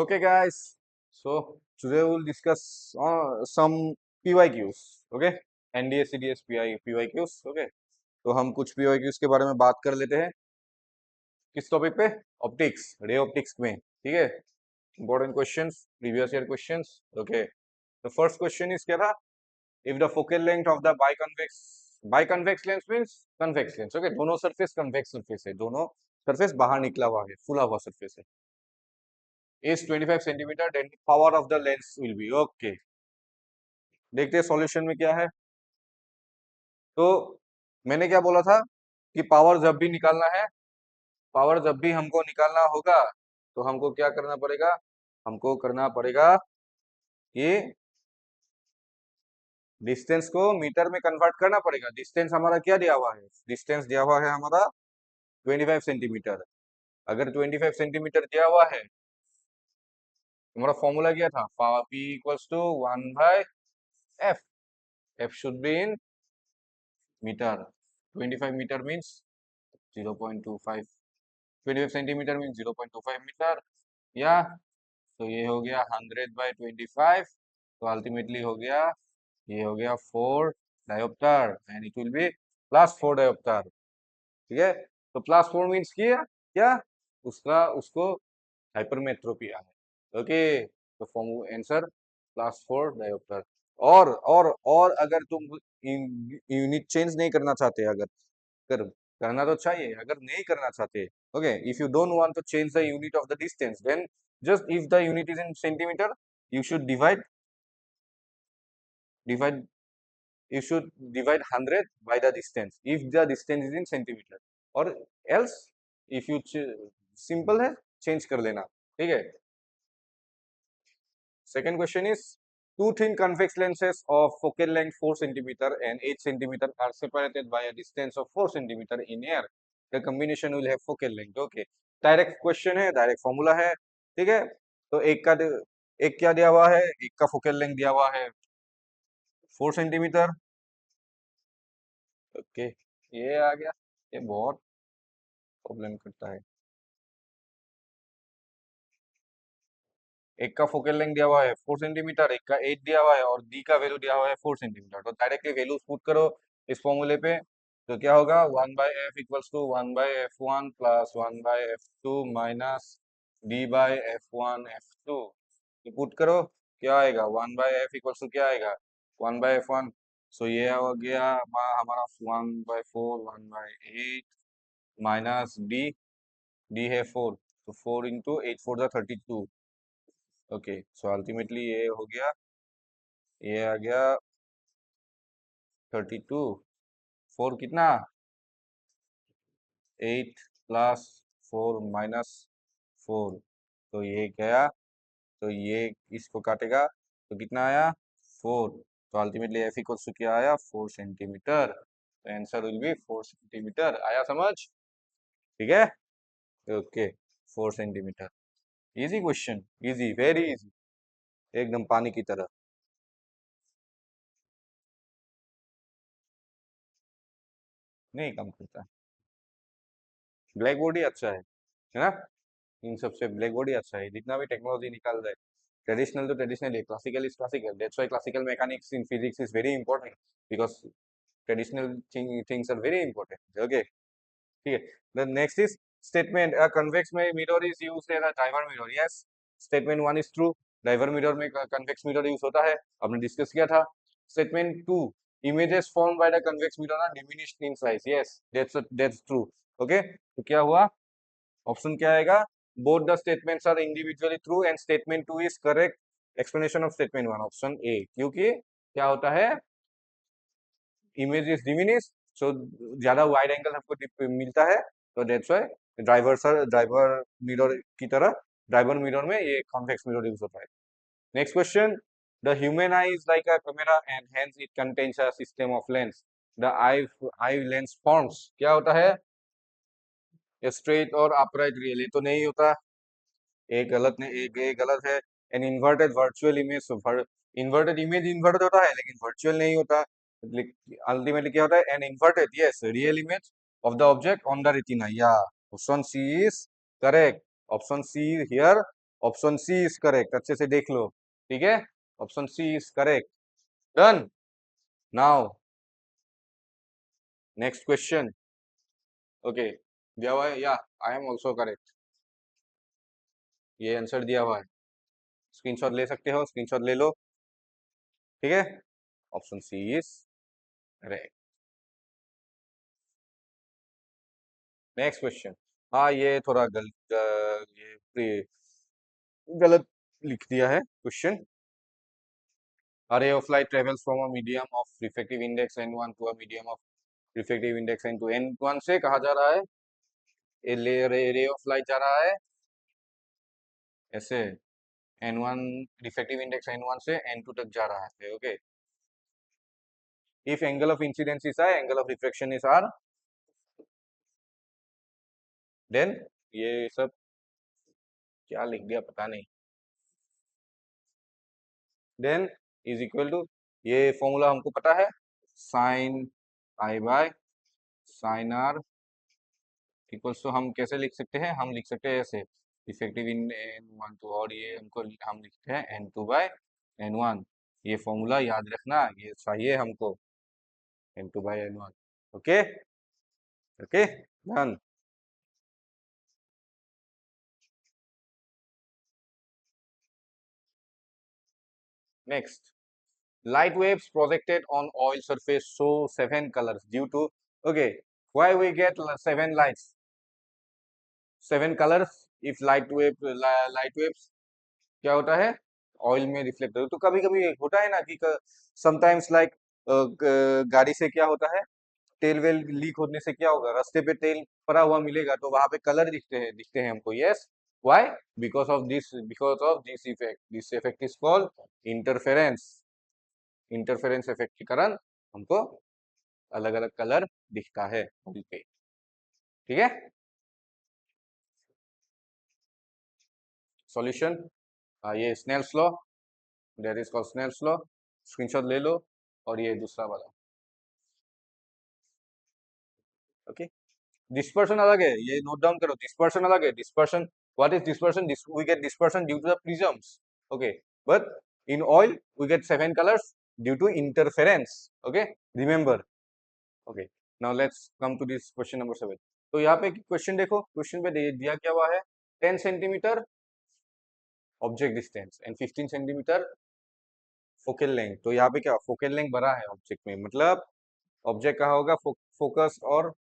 Okay, guys. So today we'll discuss some PYQs. Okay, NDA CDS PYQs. Okay, तो हम कुछ PYQs के बारे में बात कर लेते हैं. किस टॉपिक पे? ऑप्टिक्स, रे ऑप्टिक्स में. ठीक है. Important questions, previous year questions. Okay. The first question is क्या था? If the focal length of the biconvex lens means convex lens. Okay, दोनों सरफेस कन्वेक्स सरफेस है, दोनों सरफेस बाहर निकला हुआ है, फुला हुआ सरफेस है. is 25 centimetre, then the power of the lens will be. Okay, देखते हैं सॉल्यूशन में क्या है. तो मैंने क्या बोला था कि पावर जब भी निकालना है, पावर जब भी हमको निकालना होगा तो हमको क्या करना पड़ेगा? हमको करना पड़ेगा कि डिस्टेंस को मीटर में कन्वर्ट करना पड़ेगा. डिस्टेंस हमारा क्या दिया हुआ है? डिस्टेंस दिया हुआ है हमारा 25 सेंटीमीटर. अगर 25 सेंटीमीटर दिया हुआ है, हमारा फॉर्मूला क्या था? P equals to 1/f. f should be in metre. 25 metre means 0.25, 25 centimetre means 0.25 metre. या तो ये हो गया 100/25. तो अल्टीमेटली हो गया, ये हो गया 4 dioptre and it will be plus 4 dioptre. ठीक है. तो प्लस 4 मीन्स किया क्या? उसका उसको हाइपरमेट्रोपी है. ओके, तो फॉर्म आंसर प्लस 4 डायोप्टर. और अगर तुम यूनिट चेंज नहीं करना चाहते, अगर कर करना तो चाहिए, अगर नहीं करना चाहते, okay, if you don't want to change the unit of the distance, then just if the unit is in centimetre, you should divide you should divide 100 by the distance if the distance is in centimeter, or else if you simple है, change कर लेना. ठीक है. Second question is, two thin convex lenses of focal length 4 centimeter and 8 centimeter are separated by a distance of 4 centimeter in air. The combination will have focal length. Okay, direct question है, direct formula है. ठीक है. तो एक क्या दिया हुआ है? एक का फोकल लेंथ दिया हुआ है 4 सेंटीमीटर. ओके, ये आ गया. ये बहुत प्रॉब्लम करता है. एक का फोकल लेंथ दिया हुआ है 4 सेंटीमीटर, एक का 8 दिया हुआ है और डी का वैल्यू दिया हुआ है 4 सेंटीमीटर. तो डायरेक्टली वैल्यूज पुट करो इस फॉर्मूले पे. तो क्या होगा? 1/f equals to 1/f1 plus 1/f2 minus d/f1 f2. तो पुट करो, क्या आएगा? 1/f इक्वल्स टू क्या आएगा? 1/f1. सो ये हो गया हमारा 1/4 1/8 माइनस डी है 4. तो 4 इंटू 8 4 32. ओके, सो अल्टीमेटली ये हो गया, ये आ गया 32. 4 कितना? 8 प्लस 4 माइनस 4. तो ये गया, तो ये इसको काटेगा तो कितना आया? 4. तो अल्टीमेटली एफ इक्वल्स टू क्या आया? 4 सेंटीमीटर. तो आंसर विल बी 4 सेंटीमीटर. आया समझ? ठीक है. Okay, 4 centimetre. Easy question, easy, very easy, एकदम पानी की तरह. नहीं कम करता. ब्लैक बोर्ड ही अच्छा है ना? इन सबसे ब्लैक बोर्ड ही अच्छा है. जितना भी टेक्नोलॉजी निकाल रहा है, ट्रेडिशनल तो ट्रेडिशनल है, classical is classical. That's why classical mechanics in physics is very important, because traditional things are very important. Okay, ठीक है. The next is statement a convex में mirror is used as a driver mirror. Yes, statement 1 is true. Driver mirror में convex mirror use होता है, आपने discuss किया था. Statement 2, images formed by the convex mirror are diminished in size. Yes, that's true. Okay, तो क्या हुआ? Option क्या आएगा? Both the statements are individually true and statement 2 is correct explanation of statement 1. Option A, क्योंकि क्या होता है? Image is diminish, सो ज्यादा वाइड एंगल हमको मिलता है. तो दैट्स व्हाई ड्राइवर मिरर की तरह ड्राइवर मिरर में ये कॉन्वेक्स मिरर यूज होता है. Next question, the human I is like a camera and hence it contains a system of lens. The eye lens forms क्या होता है? स्ट्रेट और अपराइट रियल, ये तो नहीं होता. एक गलत ने एक गलत है. An inverted virtual image, inverted image inverted होता है लेकिन वर्चुअल नहीं होता. अल्टीमेटली क्या होता है? An inverted, yes, real image of the object on the retina. या option C is correct. Option C here option C is correct, अच्छे से देख लो, ठीक है, option C is correct. Done. Now next question. Okay, दिया हुआ है या आई एम ऑल्सो करेक्ट, ये आंसर दिया हुआ है, स्क्रीनशॉट ले सकते हो, स्क्रीनशॉट ले लो, ठीक है, option C is correct. Next question. हाँ ये थोड़ा गलत, गलत लिख दिया है question. A ray of light travels from a medium of refractive index n1 to a medium of refractive index n2। n1 से कहा जा रहा है, ये रे ऑफ लाइट जा रहा है ऐसे, n1 रिफ्रैक्टिव इंडेक्स n1 से n2 तक जा रहा है, okay. If angle of incidence is I, angle of refraction is R, then ये सब क्या लिख दिया पता नहीं, देन इज इक्वल टू, ये फॉर्मूला हमको पता है, sine I by sine R equals to, हम कैसे लिख सकते हैं, हम लिख सकते हैं ऐसे, effective in N one two, और ये हमको हम लिखते हैं N two by N one, ये फॉर्मूला याद रखना, ये चाहिए हमको, N two by N one, okay, okay, done. Next, light waves projected on oil surface show 7 colors due to, okay, why we get 7 lights, 7 colors if light waves क्या होता है, oil में रिफ्लेक्ट होता है, तो कभी कभी होता है ना कि समटाइम्स लाइक गाड़ी से क्या होता है, तेल वेल लीक होने से क्या होगा, रास्ते पे तेल पड़ा हुआ मिलेगा तो वहां पे कलर दिखते हैं हमको, yes, why, because of this effect, this effect is called interference, interference effect के कारण हमको अलग अलग कलर दिखता है ऑयल पे, ठीक है। सॉल्यूशन, ये Snell's law, that is called Snell's law, screenshot ले लो, और ये दूसरा वाला, ओके। डिस्पर्शन अलग है, ये नोट डाउन करो, डिस्पर्शन अलग है, dispersion, what is dispersion, we get dispersion due to the prisms, okay, but in oil we get 7 colors due to interference, okay, remember, okay. Now let's come to this question number 7। तो यहाँ पे question देखो, question पे दिया क्या हुआ है, 10 centimetre object distance and 15 centimetre focal length, तो यहाँ पे क्या फोकल लेंथ बड़ा है ऑब्जेक्ट में, मतलब ऑब्जेक्ट कहाँ होगा, फोकस और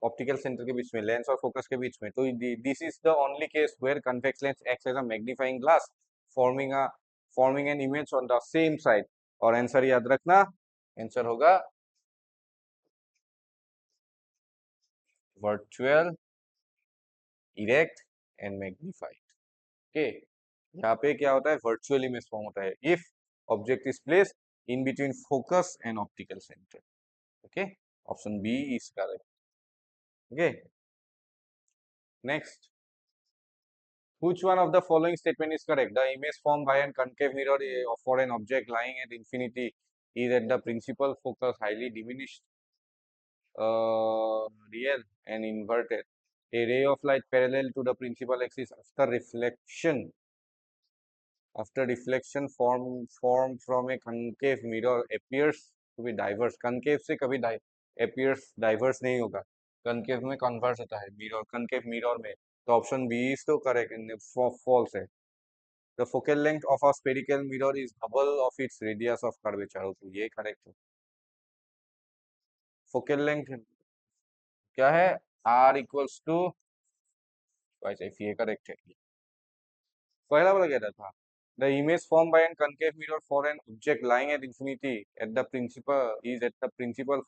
ऑप्टिकल सेंटर के बीच में, लेंस और फोकस के बीच में, तो this is the only case where convex lens acts as a magnifying glass forming a forming an image on the same side, और आंसर याद रखना, आंसर होगा virtual, erect and magnified, okay. यहाँ पे क्या होता है, वर्चुअल इमेज फॉर्म होता है if object is placed in between focus and optical centre, okay, option B is correct, okay. Next, which one of the following statement is correct, the image formed by an concave mirror for an object lying at infinity is at the principal focus highly diminished, real and inverted, a ray of light parallel to the principal axis after reflection formed from a concave mirror appears to be diverse, concave से कभी appears diverse नहीं होगा, concave में converse होता है, mirror concave mirror में, तो option B is तो करेक्ट, फॉल्स है। The focal length of a spherical mirror is double of its radius of curvature, तो ये करेक्ट है। फोकल लेंथ क्या है, R इक्वल्स टू, ये करेक्ट है, पहला वाला क्या था, the image formed by an concave mirror for an object lying at infinity at the principal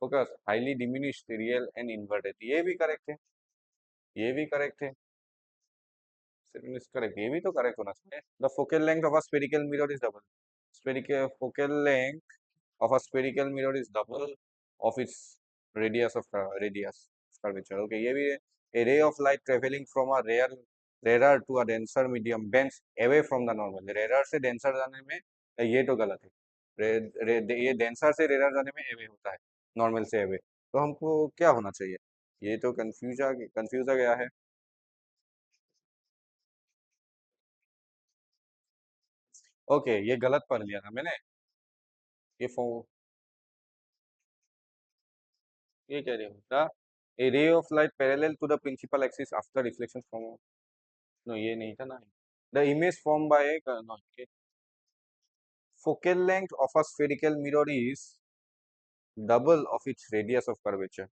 focus highly diminished real and inverted, ये भी करेक्ट है, ये भी करेक्ट है, करेक्ट, ये भी तो करेक्ट होना चाहिए। The focal length of a spherical mirror is double, spherical focal length of a spherical mirror is double of its radius curvature, okay, ये भी है। A ray of light traveling from a rarer to a denser medium bends away from the normal, rarer से denser जाने में, ये तो गलत है, ये denser से rarer जाने में away होता है, नॉर्मल से away, तो हमको क्या होना चाहिए, ये तो कंफ्यूज आ गया है, ओके, ये गलत पढ़ लिया था मैंने। ये फो ये कह रही हूँ था, a ray of light parallel to the principal axis after reflection from, no ये नहीं था ना। The image form by, no, focal length of a spherical mirror is double of its radius of curvature.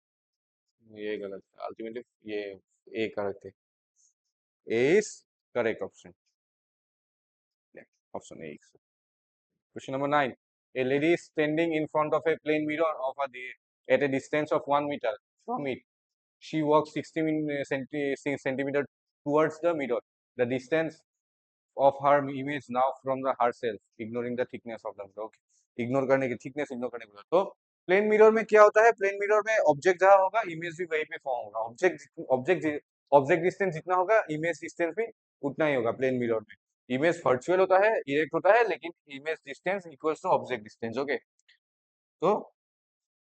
ये गलत है ultimately. ये A correct है। A is correct option. Option A. Question number 9. A lady is standing in front of a plane mirror of a day at a distance of 1 meter from it. She walks 60 centimeter towards the mirror. The distance of her image now from the herself, ignoring the thickness of the mirror. Okay. Ignore करने की thickness ignore करने की, तो plane mirror में क्या होता है, plane mirror में ऑब्जेक्ट जहां होगा इमेज भी वहीं पे फॉर्म होगा। ऑब्जेक्ट ऑब्जेक्ट ऑब्जेक्ट डिस्टेंस जितना होगा इमेज डिस्टेंस भी उतना ही होगा प्लेन मिरर में। इमेज वर्चुअल होता है, इरेक्ट होता है, लेकिन image distance equals to object distance. Okay, तो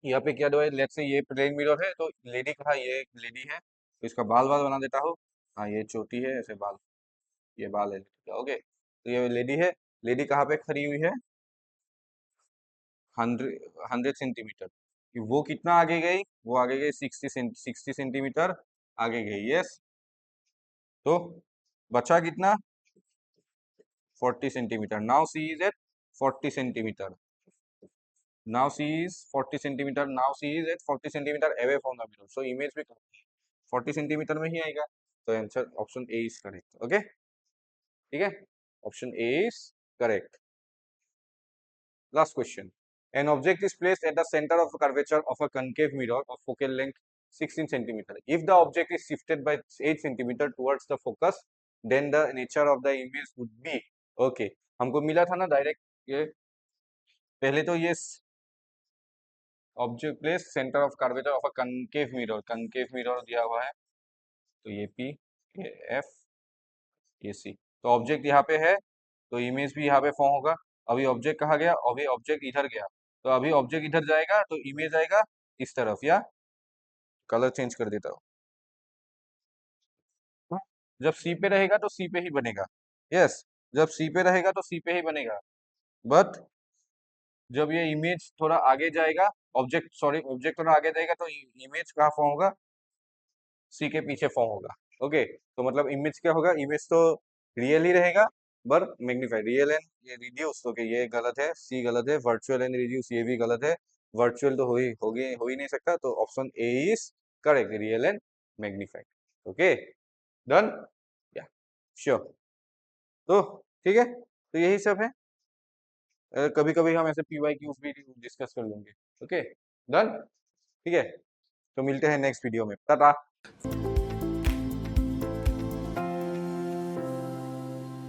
यहाँ पे क्या है, लेट्स से ये प्लेन मिरर है, तो लेडी कहा, ये लेडी है, तो इसका बाल बाल बना देता हूँ। हाँ, ये चोटी है, ऐसे बाल, ये बाल है। ओके, तो ये लेडी है। लेडी कहाँ पे खड़ी हुई है, 100 सेंटीमीटर। वो कितना आगे गई, वो आगे गई 60 सेंटीमीटर आगे गई। यस, तो बचा कितना, 40 centimetre. Now C is at 40 centimetre. Now she is 40 centimeter. Now she is at 40 centimeter away from the mirror. So image भी 40 सेंटीमीटर में ही आएगा। तो answer option A is correct. Okay, ठीक है, option A is correct. Last question. An object is placed at the center of a curvature of a concave mirror of focal length 16 centimeter. If the object is shifted by 8 centimeter towards the focus, then the nature of the image would be, okay, हमको मिला था ना direct, ये पहले तो ये object place centre of curvature of a concave mirror दिया हुआ है, तो ये पी, ये एफ, ये सी। तो ऑब्जेक्ट यहाँ पे है, तो इमेज भी यहाँ पे फॉर्म होगा। अभी ऑब्जेक्ट कहाँ गया, अभी ऑब्जेक्ट इधर गया, तो अभी ऑब्जेक्ट इधर जाएगा तो इमेज आएगा इस तरफ, या कलर चेंज कर देता हूँ। जब सी पे रहेगा तो सी पे ही बनेगा। यस, जब सी पे रहेगा तो सी पे ही बनेगा। बट जब ये इमेज थोड़ा आगे जाएगा, ऑब्जेक्ट थोड़ा आगे जाएगा, तो इमेज कहाँ फॉर्म होगा, सी के पीछे फॉर्म होगा। ओके, तो मतलब इमेज क्या होगा, इमेज तो रियल ही रहेगा, पर मैग्नीफाइड। रियल एंड ये रिड्यूस, ओके ये गलत है, सी गलत है। वर्चुअल एंड रिड्यूस ये भी गलत है। वर्चुअल तो हो ही नहीं सकता, तो option A is correct, real and magnified. Okay, done, या श्योर। तो ठीक है, तो यही सब है। कभी कभी हम ऐसे पीवाई क्यूज भी डिस्कस कर लेंगे। ओके, डन, ठीक है, तो मिलते हैं नेक्स्ट वीडियो में। टाटा।